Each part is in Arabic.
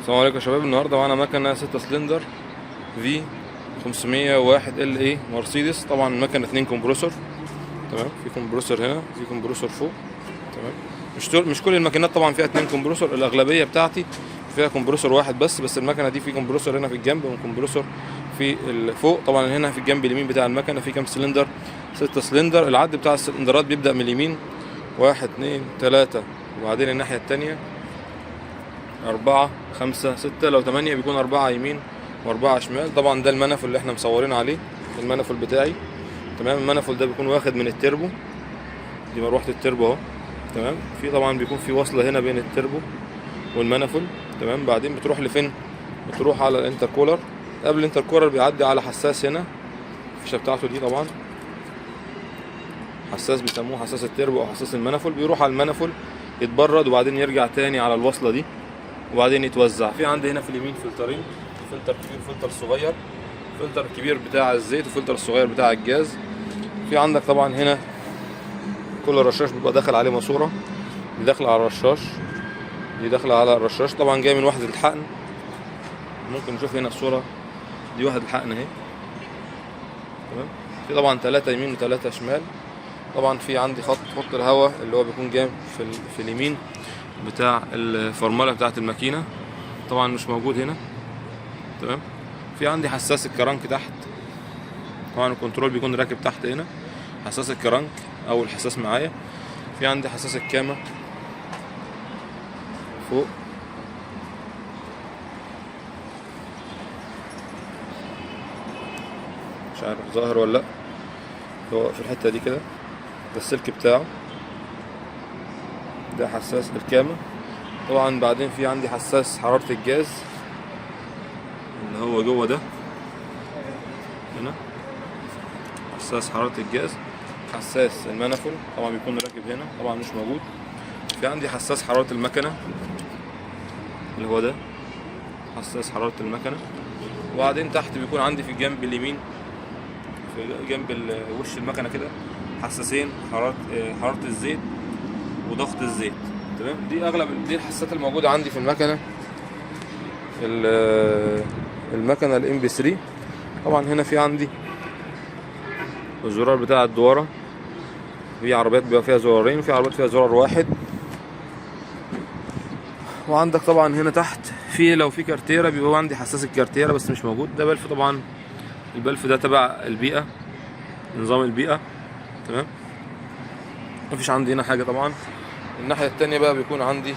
السلام عليكم يا شباب. النهارده معانا مكنه 6 سلندر في 501 ال اي مرسيدس. طبعا المكنه 2 كومبرسور، تمام. في كومبرسور هنا، في كومبرسور فوق، تمام. مش كل الماكينات طبعا فيها 2 كومبرسور، الاغلبيه بتاعتي فيها كومبرسور واحد بس المكنه دي في كومبرسور هنا في الجنب وكومبرسور في فوق. طبعا هنا في الجنب اليمين بتاع المكنه في كام سلندر؟ 6 سلندر. العد بتاع السلندرات بيبدا من اليمين 1 2 3، وبعدين الناحيه الثانيه 4 5 6، لو 8 بيكون 4 يمين و4 شمال. طبعا ده المنفل اللي احنا مصورين عليه، المنفل بتاعي، تمام. المنفل ده بيكون واخد من التربو، دي مروحة التربو اهو، تمام. في طبعا بيكون في وصلة هنا بين التربو والمنفل، تمام. بعدين بتروح لفين؟ بتروح على الانتركولر. قبل الانتركولر بيعدي على حساس هنا، الفيشة بتاعته دي طبعا حساس بيسموه حساس التربو او حساس المنفل. بيروح على المنفل يتبرد وبعدين يرجع تاني على الوصلة دي وبعدين يتوزع. في عندي هنا في اليمين فلترين، فلتر كبير وفلتر صغير، فلتر كبير بتاع الزيت وفلتر الصغير بتاع الجاز. في عندك طبعا هنا كل رشاش بيبقى داخل عليه ماسوره، دي داخله على الرشاش، دي داخله على الرشاش، طبعا جاي من وحده الحقن. ممكن نشوف هنا الصوره دي، وحده الحقن اهي، تمام. في طبعا 3 يمين و3 شمال. طبعا في عندي خط الهواء اللي هو بيكون جاي في اليمين بتاع الفرمله بتاعه الماكينه، طبعا مش موجود هنا، تمام. في عندي حساس الكرنك تحت، طبعا الكنترول بيكون راكب تحت هنا، حساس الكرنك او الحساس معايا. في عندي حساس الكامة فوق، مش عارف ظاهر ولا لا، هو في الحتة دي كده، ده السلك بتاعه، ده حساس الكامة. طبعا بعدين في عندي حساس حرارة الجاز اللي هو جوه ده هنا، حساس حرارة الجاز. حساس المنفل طبعا بيكون راكب هنا، طبعا مش موجود. في عندي حساس حرارة المكنة اللي هو ده، حساس حرارة المكنة. وبعدين تحت بيكون عندي في الجنب اليمين، في جنب وش المكنة كده، حساسين حرارة الزيت وضغط الزيت، تمام. دي اغلب دي الحساسات الموجودة عندي في المكنة، المكنة الام بي 3. طبعا هنا في عندي الزرار بتاع الدوارة، في عربيات بيبقى فيها زرارين وفي عربيات فيها زرار واحد. وعندك طبعا هنا تحت لو في كارتيرة بيبقى عندي حساس الكارتيرة بس مش موجود. ده بلف، طبعا البلف ده تبع البيئة، نظام البيئة، تمام. مفيش عندي هنا حاجة. طبعا الناحية التانية بقى بيكون عندي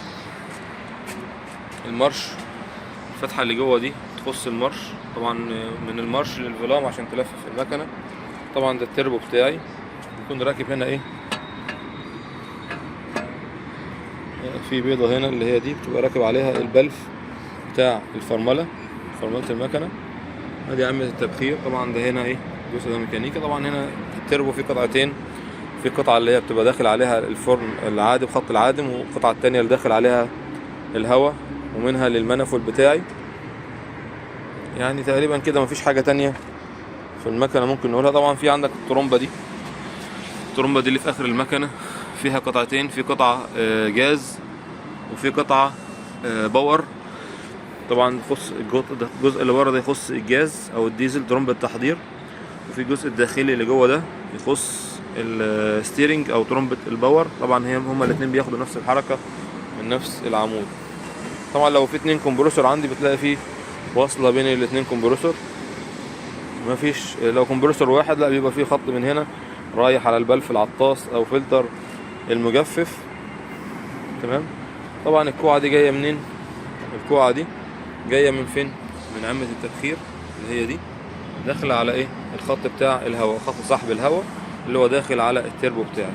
المارش، الفتحة اللي جوه دي تخص المارش، طبعا من المارش للفلام عشان تلفف المكنة. طبعا ده التربو بتاعي بيكون راكب هنا ايه، في بيضة هنا اللي هي دي بتبقى راكب عليها البلف بتاع فرملة المكنة. ادي عملية التبخير. طبعا ده هنا ايه، جزء ده ميكانيكا. طبعا هنا التربو في قطعتين، في قطعة اللي هي بتبقى داخل عليها الفرن العادم، خط العادم، والقطعة التانية اللي داخل عليها الهواء، ومنها للمنفل بتاعي. يعني تقريبا كده مفيش حاجة تانية في المكنة ممكن نقولها. طبعا في عندك الطرمبة دي، اللي في اخر المكنة فيها قطعتين، في قطعة جاز وفي قطعة باور. طبعا يخص الجزء اللي بره ده يخص الجاز او الديزل، ترمبة التحضير. وفي الجزء الداخلي اللي جوه ده يخص الستيرنج او ترمبة الباور. طبعا هما الاثنين بياخدوا نفس الحركة من نفس العمود. طبعا لو في 2 كومبرسور عندي بتلاقي فيه واصلة بين الاثنين كومبرسور. مفيش لو كومبرسور واحد لا، بيبقى فيه خط من هنا رايح على البلف العطاس او فلتر المجفف، تمام. طبعا الكوعة دي جاية منين؟ الكوعة دي جاية من فين؟ من عمة التبخير اللي هي دي، داخلة على ايه؟ الخط بتاع الهواء، خط سحب الهواء اللي هو داخل على التربو بتاعي.